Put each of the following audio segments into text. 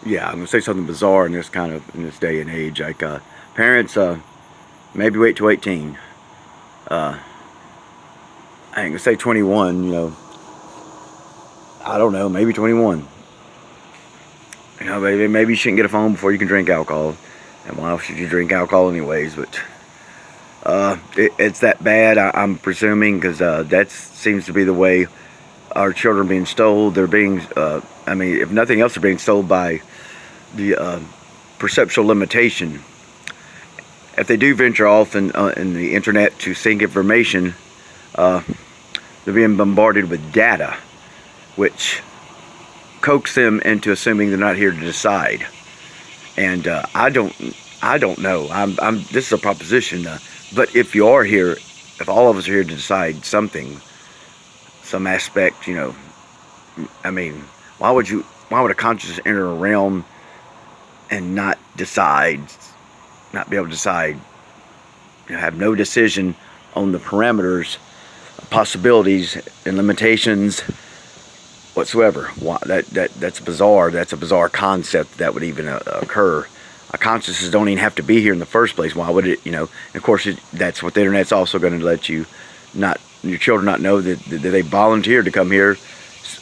yeah, I'm gonna say something bizarre in this day and age. Like parents, maybe wait till 18. Uh, I ain't gonna say 21. I don't know, maybe 21. Maybe you shouldn't get a phone before you can drink alcohol. And why should you drink alcohol anyways? But it's that bad. I'm presuming because that seems to be the way our children are being stole. They're being, I mean, if nothing else, they're being stole by the perceptual limitation. If they do venture off in the internet to seek information, uh, they're being bombarded with data, which coax them into assuming they're not here to decide. And I don't know. This is a proposition. But if you are here, if all of us are here to decide something, some aspect, I mean, why would a consciousness enter a realm and not decide, not be able to decide, have no decision on the parameters, possibilities, and limitations whatsoever? That's bizarre. That's a bizarre concept that would even occur. Our consciousness don't even have to be here in the first place. Why would it? And of course, that's what the internet's also going to let you, not your children, not know that they volunteered to come here.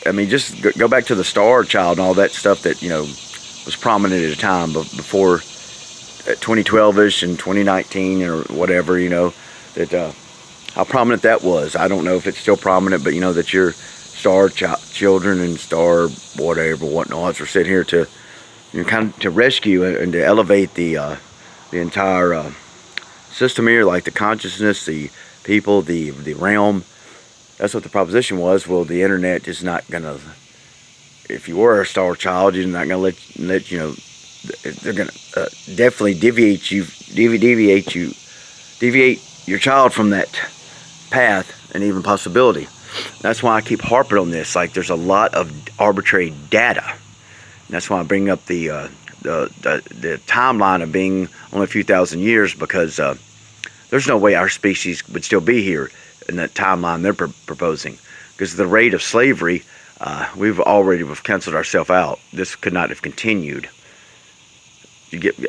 I mean, just go back to the Starchild and all that stuff that was prominent at a time before 2012ish and 2019 or whatever. That how prominent that was. I don't know if it's still prominent, but that your children and star whatever whatnots are sitting here to kind of to rescue and to elevate the entire system here, like the consciousness, the people, the realm. That's what the proposition was. Well, the internet is not gonna. If you were a star child, you're not gonna let they're gonna definitely deviate your child from that path and even possibility. That's why I keep harping on this. Like, there's a lot of arbitrary data. And that's why I bring up the timeline of being only a few thousand years, because there's no way our species would still be here in that timeline they're proposing. Because the rate of slavery, we've canceled ourselves out. This could not have continued.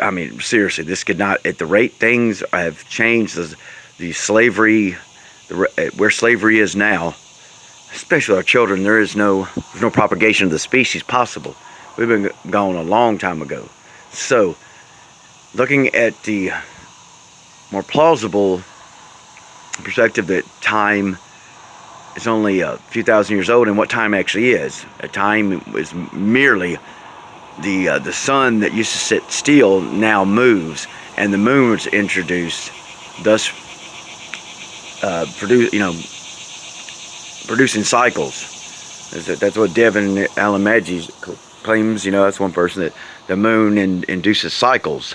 I mean, seriously, this could not, at the rate things have changed, the slavery, where slavery is now, especially our children, there's no propagation of the species possible. We've been gone a long time ago. So, looking at the more plausible perspective that time is only a few thousand years old, and what time actually is. A time is merely the sun that used to sit still now moves, and the moon was introduced, thus producing cycles. That's what Devin Alamaggi claims. That's one person, that the moon induces cycles.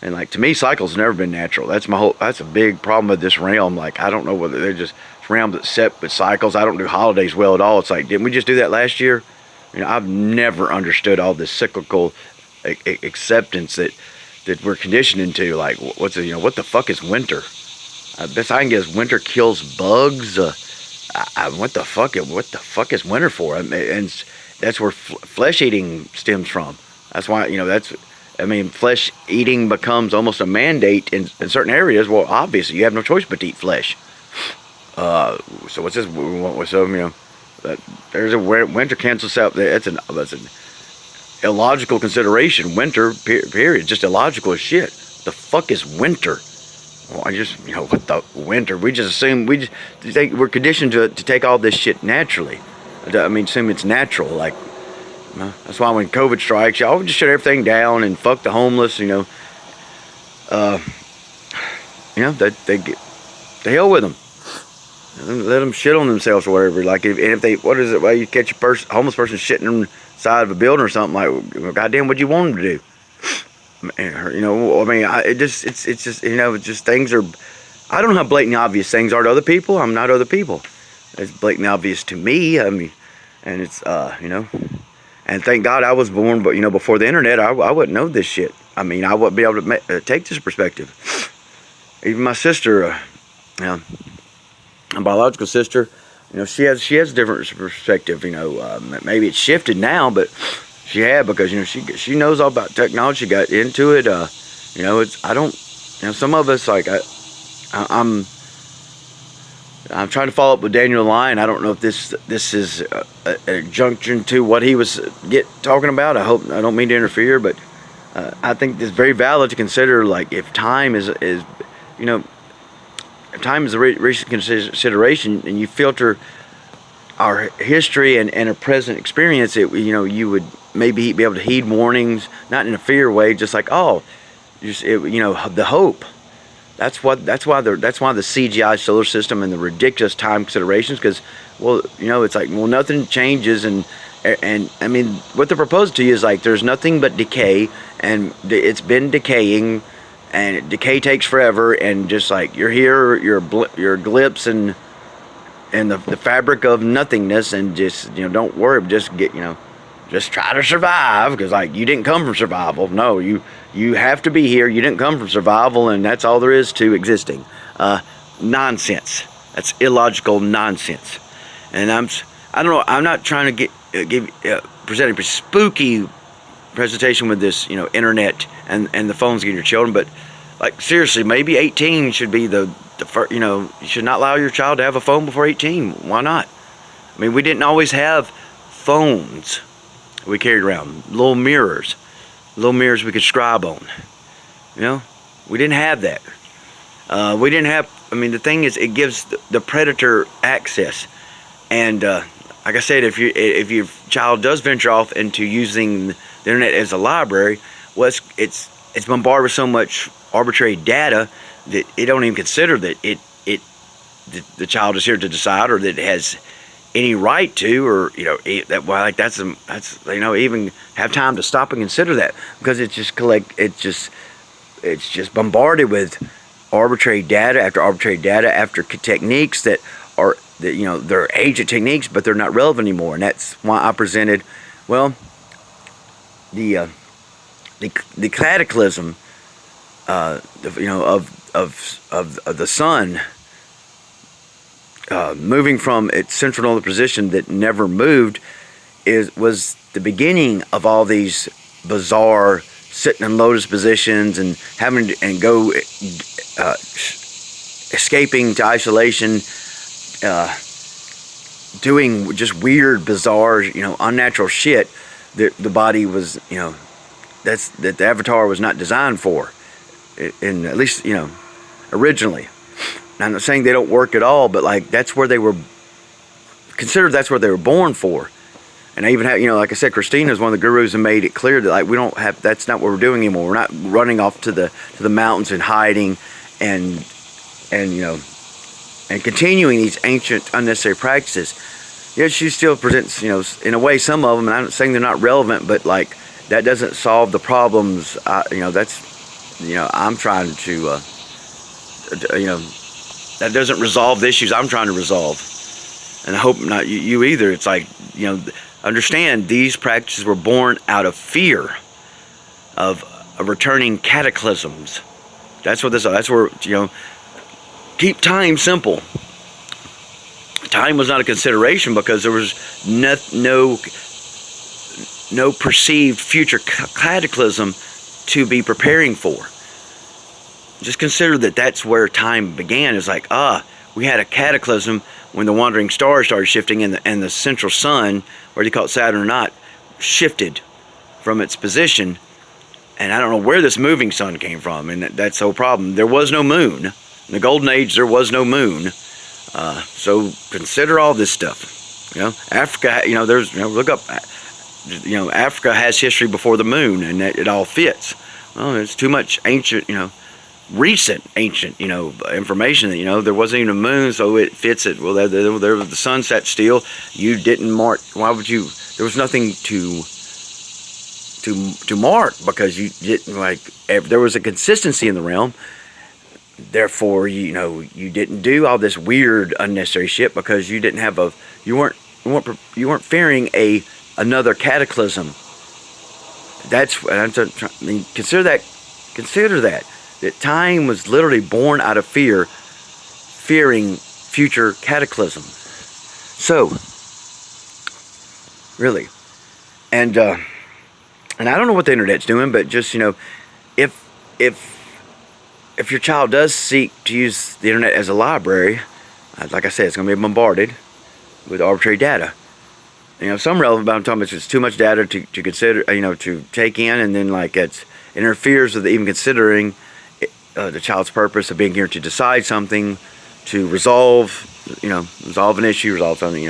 And like, to me, cycles have never been natural. That's a big problem with this realm. Like, I don't know whether they're just realms that set with cycles. I don't do holidays well at all. It's like, didn't we just do that last year? I've never understood all this cyclical acceptance that we're conditioned into. Like, what the fuck is winter? Best I can guess, winter kills bugs. What the fuck is winter for? And that's where flesh eating stems from. That's why flesh eating becomes almost a mandate in certain areas. Well, obviously you have no choice but to eat flesh. So what's this? There's a winter cancels out. That's an illogical consideration. Winter, period, just illogical as shit. The fuck is winter? Well, what the winter? We just assume we're conditioned to take all this shit naturally. Assume it's natural. Like, that's why when COVID strikes, y'all just shut everything down and fuck the homeless. They hell with them. Let them shit on themselves or whatever. Like, if they, what is it? Well, you catch a homeless person shitting inside of a building or something. Like, goddamn, what do you want them to do? It's just things are. I don't know how blatantly obvious things are to other people. I'm not other people. It's blatantly obvious to me. And it's and thank God I was born, but before the internet, I wouldn't know this shit. I wouldn't be able to take this perspective. Even my sister, my biological sister, she has a different perspective. Maybe it's shifted now, but She had, because she knows all about technology. She got into it. It's I don't some of us, like I'm I'm trying to follow up with Daniel Lyon. I don't know if this is a junction to what he was talking about. I don't mean to interfere, but I think it's very valid to consider, like, if time is you know if time is a recent consideration, and you filter our history and a present experience, you would maybe be able to heed warnings, not in a fear way, just like, oh, the hope. That's why the CGI solar system and the ridiculous time considerations, because, well, it's like, well, nothing changes, and I mean, what they're proposing to you is like there's nothing but decay, and it's been decaying, and decay takes forever, and just like you're here, you're a glimpse and the fabric of nothingness, and just don't worry, just try to survive, because, like, you didn't come from survival. No, you have to be here. You didn't come from survival, and that's all there is to existing. Nonsense. That's illogical nonsense. And I don't know. I'm not trying to present a spooky presentation with this internet and the phones getting your children, but, like, seriously, maybe 18 should be the first. You should not allow your child to have a phone before 18. Why not? I mean, we didn't always have phones. We carried around little mirrors we could scribe on. We didn't have that. We didn't have. I mean, the thing is, it gives the predator access, and like I said, if your child does venture off into using the internet as a library, well, it's bombarded with so much arbitrary data that it don't even consider that the child is here to decide, or that it has any right to, or that's even have time to stop and consider that, because it's just bombarded with arbitrary data after techniques that are they're ancient techniques, but they're not relevant anymore. And that's why I presented, well, the cataclysm of the sun moving from its central nodal position that never moved was the beginning of all these bizarre sitting in lotus positions and having to go escaping to isolation, doing just weird, bizarre, unnatural shit that the body was, that the avatar was not designed for, and at least originally. I'm not saying they don't work at all, but, like, that's where they were considered. That's what they were born for. And I even have, like I said, Christina is one of the gurus who made it clear that, like, we don't have. That's not what we're doing anymore. We're not running off to the mountains and hiding and continuing these ancient unnecessary practices. Yes, she still presents, in a way, some of them. And I'm not saying they're not relevant, but, like, that doesn't solve the problems. That's, I'm trying to, that doesn't resolve the issues I'm trying to resolve, and I hope not you either. It's like, understand these practices were born out of fear of returning cataclysms. That's what this. That's where keep time simple. Time was not a consideration because there was no perceived future cataclysm to be preparing for. Just consider that that's where time began. It's like, we had a cataclysm when the wandering stars started shifting, and the central sun, whether you call it Saturn or not, shifted from its position. And I don't know where this moving sun came from, and that's the whole problem. There was no moon. In the Golden Age, there was no moon. So consider all this stuff. Africa, look up, Africa has history before the moon, and it all fits. Well, it's too much ancient, recent ancient information that there wasn't even a moon, so it fits it. Well, there was the sunset still. You didn't mark. Why would you? There was nothing to mark, because you didn't, like, there was a consistency in the realm. Therefore, you didn't do all this weird unnecessary shit, because you didn't have you weren't fearing another cataclysm. That's, consider that time was literally born out of fearing future cataclysm. So, really, and and I don't know what the internet's doing, but just, if if if your child does seek to use the internet as a library, like I said, it's going to be bombarded with arbitrary data. Some relevant, but I'm talking about it's too much data to consider, to take in, and then like it interferes with even considering the child's purpose of being here to decide something, to resolve an issue, resolve something,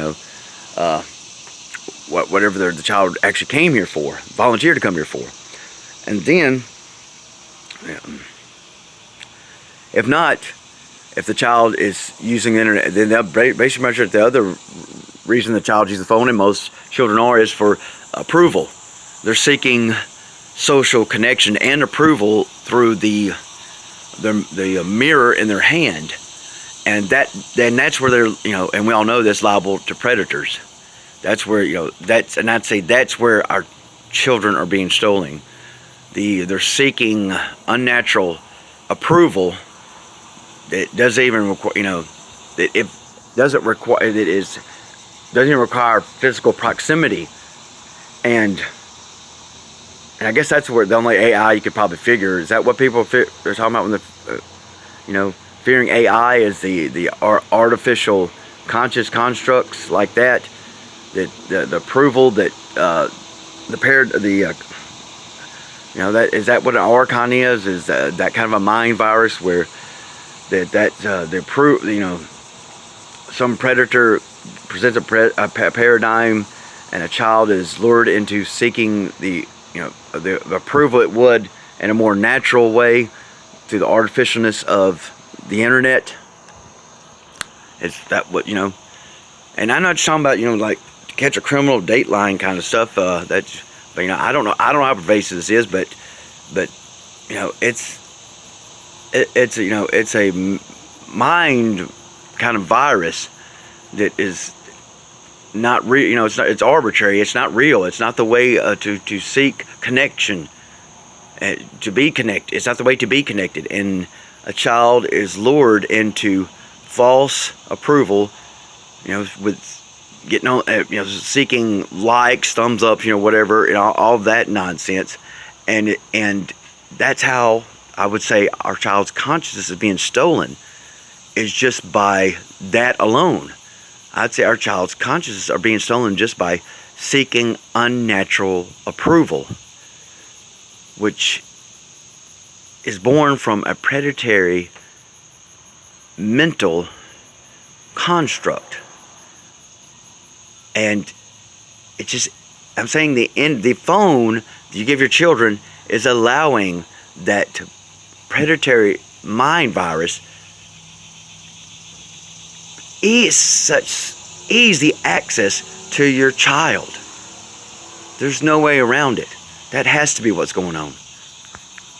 whatever the child actually came here for, volunteered to come here for. And then, if not, if the child is using the internet, then they'll basically measure the other reason the child uses the phone, and most children are, is for approval. They're seeking social connection and approval through the mirror in their hand, and that's where they're, and we all know this, liable to predators. That's where, and I'd say that's where our children are being stolen. They're seeking unnatural approval that doesn't even require, doesn't even require physical proximity, and I guess that's where the only AI you could probably figure, is that what people are talking about when they're, fearing AI is the artificial conscious constructs like that, the approval that that is that what an archon is that kind of a mind virus where the some predator presents a paradigm, and a child is lured into seeking the approval it would in a more natural way through the artificialness of the internet. Is that what, and I'm not just talking about, like catch a criminal, Dateline kind of stuff. But I don't know how pervasive this is, but it's a mind kind of virus that is not real. It's arbitrary. It's not real. It's not the way to seek connection, to be connected. It's not the way to be connected. And a child is lured into false approval, with getting on, seeking likes, thumbs up, whatever, all that nonsense, and that's how I would say our child's consciousness is being stolen, is just by that alone. I'd say our child's consciousness are being stolen just by seeking unnatural approval, which is born from a predatory mental construct. And it's just, I'm saying the phone you give your children is allowing that predatory mind virus such easy access to your child. There's no way around it. That has to be what's going on.